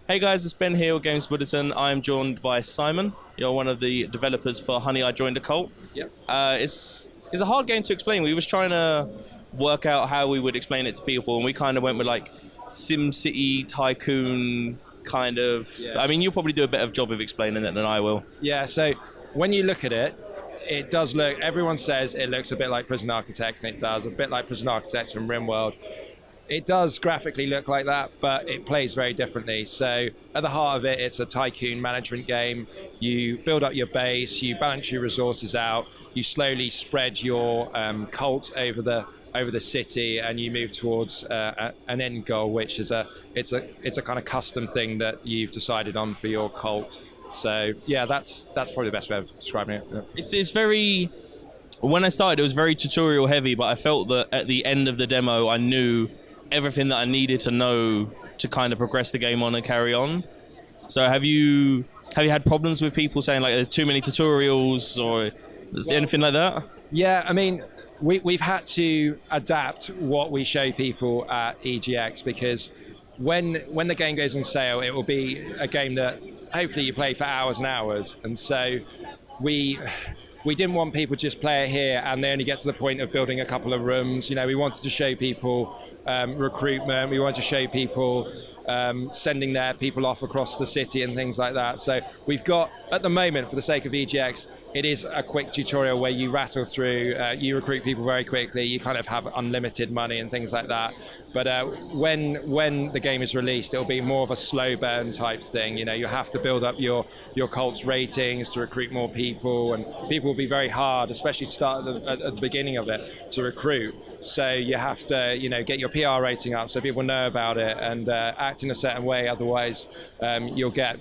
Hey guys, it's Ben here with Games Bulletin. I'm joined by Simon. You're one of the developers for Honey, I Joined a Cult. Yep. It's a hard game to explain. We was trying to work out how we would explain it to people, and we kind of went with like SimCity Tycoon kind of. Yeah. I mean, you'll probably do a better job of explaining it than I will. Yeah, so when you look at it, it does look, everyone says it looks a bit like Prison Architects, and it does, a bit like Prison Architects from RimWorld. It does graphically look like that, but it plays very differently. So at the heart of it, it's a tycoon management game. You build up your base, you balance your resources out, you slowly spread your cult over the city, and you move towards an end goal, which is it's a kind of custom thing that you've decided on for your cult. So yeah, that's probably the best way of describing it. Yeah. It's very. When I started, it was very tutorial heavy, but I felt that at the end of the demo, I knew everything that I needed to know to kind of progress the game on and carry on. So have you had problems with people saying like there's too many tutorials or anything like that? Yeah, I mean, we've had to adapt what we show people at EGX, because when the game goes on sale, it will be a game that hopefully you play for hours and hours. And so we didn't want people to just play it here and they only get to the point of building a couple of rooms. You know, we wanted to show people recruitment. We wanted to show people sending their people off across the city and things like that. So we've got, at the moment, for the sake of EGX, it is a quick tutorial where you rattle through, you recruit people very quickly, you kind of have unlimited money and things like that. But when the game is released, it'll be more of a slow burn type thing. You know, you have to build up your cult's ratings to recruit more people, and people will be very hard, especially to start at the beginning of it, to recruit. So you have to, you know, get your PR rating up so people know about it and act in a certain way. Otherwise, you'll get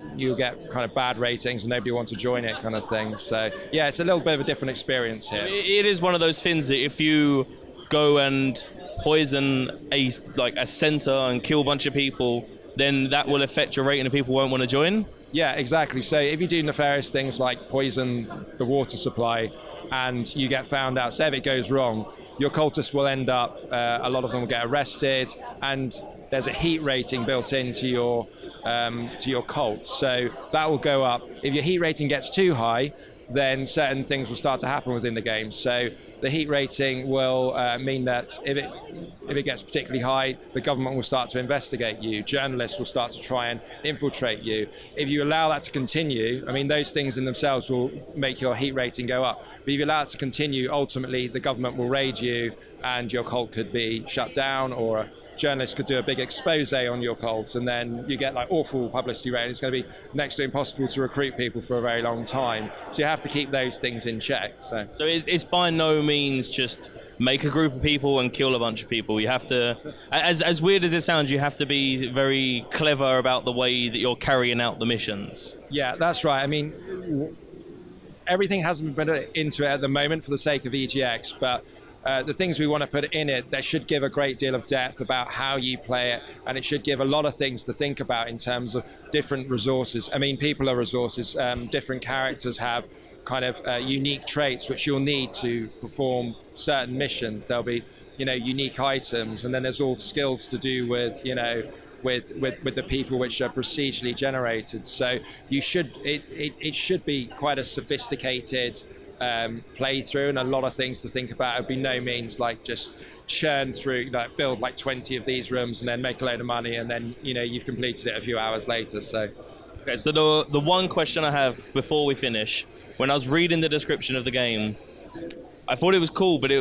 kind of bad ratings and nobody wants to join it, kind of thing. So yeah, it's a little bit of a different experience here. It is one of those things that if you go and poison a center and kill a bunch of people, then that will affect your rating and people won't want to join. Yeah, exactly. So if you do nefarious things like poison the water supply and you get found out, say if it goes wrong, your cultists will end up, a lot of them will get arrested, and there's a heat rating built into your cult. So that will go up. If your heat rating gets too high, then certain things will start to happen within the game. So the heat rating will mean that if it gets particularly high, the government will start to investigate you. Journalists will start to try and infiltrate you. If you allow that to continue, I mean, those things in themselves will make your heat rating go up. But if you allow it to continue, ultimately the government will raid you and your cult could be shut down, or journalists could do a big expose on your cult, and then you get like awful publicity rate. It's going to be next to impossible to recruit people for a very long time. So you have to keep those things in check. So it's by no means just make a group of people and kill a bunch of people. You have to, as weird as it sounds, you have to be very clever about the way that you're carrying out the missions. Yeah, that's right. I mean, everything hasn't been put into it at the moment for the sake of EGX, but the things we want to put in it, that should give a great deal of depth about how you play it, and it should give a lot of things to think about in terms of different resources. I mean, people are resources. Different characters have kind of unique traits which you'll need to perform certain missions. There'll be, you know, unique items, and then there's all skills to do with, you know, with the people which are procedurally generated. So you should it should be quite a sophisticated playthrough, and a lot of things to think about. It'd be no means like just churn through, like build like 20 of these rooms and then make a load of money and then, you know, you've completed it a few hours later. So okay, so the one question I have before we finish, when I was reading the description of the game, I thought it was cool, but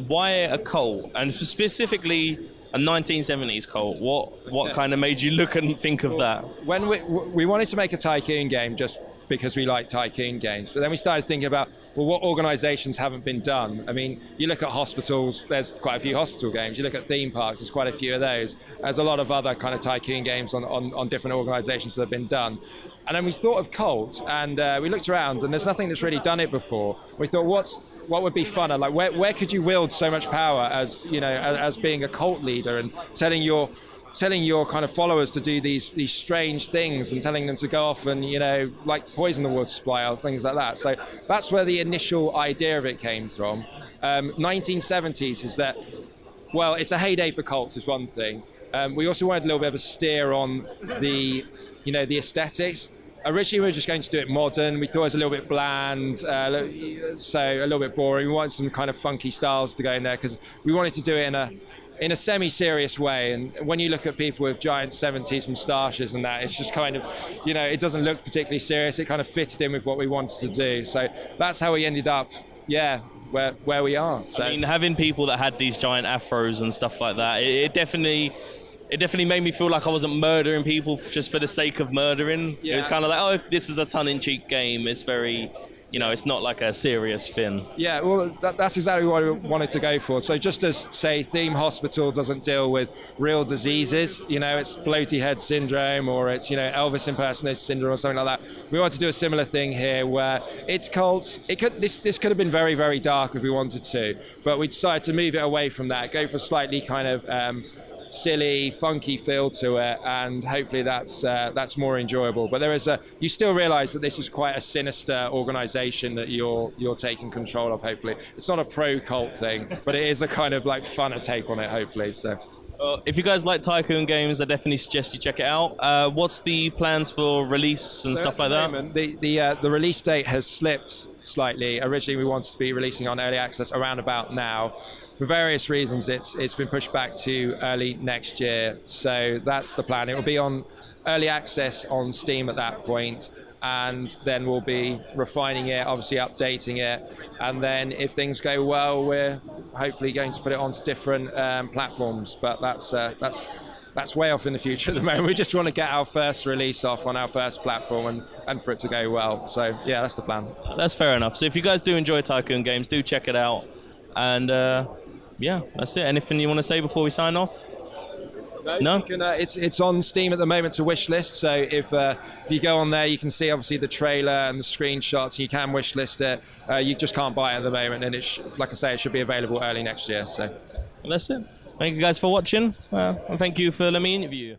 why a cult, and specifically a 1970s cult? What kind of made you look and think of that? When we wanted to make a tycoon game just because we like tycoon games, but then we started thinking about, well, what organizations haven't been done? I mean, you look at hospitals, there's quite a few hospital games. You look at theme parks, there's quite a few of those. There's a lot of other kind of tycoon games on different organizations that have been done. And then we thought of cult, and we looked around, and there's nothing that's really done it before. We thought, what would be funner? Like, where could you wield so much power as, you know, as being a cult leader and telling your kind of followers to do these strange things and telling them to go off and, you know, like poison the water supply or things like that. So that's where the initial idea of it came from. 1970s is that, well, it's a heyday for cults is one thing. We also wanted a little bit of a steer on the the aesthetics. Originally, we were just going to do it modern. We thought it was a little bit bland, so a little bit boring. We wanted some kind of funky styles to go in there because we wanted to do it in a semi-serious way. And when you look at people with giant 70s moustaches and that, it's just kind of, it doesn't look particularly serious. It kind of fitted in with what we wanted to do. So that's how we ended up, where we are. So. I mean, having people that had these giant afros and stuff like that, it definitely made me feel like I wasn't murdering people just for the sake of murdering. Yeah. It was kind of like, oh, this is a tongue-in-cheek game. It's very, it's not like a serious thing. Yeah, well, that's exactly what we wanted to go for. So just as, say, Theme Hospital doesn't deal with real diseases, it's bloaty head syndrome or it's, Elvis impersonator syndrome or something like that. We want to do a similar thing here where it's cult. This could have been very, very dark if we wanted to, but we decided to move it away from that, go for slightly kind of silly, funky feel to it, and hopefully that's more enjoyable. But you still realise that this is quite a sinister organisation that you're taking control of. Hopefully, it's not a pro cult thing, but it is a kind of like funner take on it. Hopefully, so. If you guys like Tycoon games, I definitely suggest you check it out. What's the plans for release and stuff like that? The release date has slipped slightly. Originally, we wanted to be releasing on early access around about now. For various reasons, it's been pushed back to early next year. So that's the plan. It will be on early access on Steam at that point, and then we'll be refining it, obviously updating it, and then if things go well, we're hopefully going to put it onto different platforms. But that's way off in the future at the moment. We just want to get our first release off on our first platform and for it to go well. So yeah, that's the plan. That's fair enough. So if you guys do enjoy Tycoon games, do check it out. And yeah, that's it. Anything you want to say before we sign off? No? It's on Steam at the moment to wish list. So if you go on there, you can see obviously the trailer and the screenshots. You can wish list it. You just can't buy it at the moment, and like I say, it should be available early next year. So that's it. Thank you guys for watching, and thank you for letting me interview you.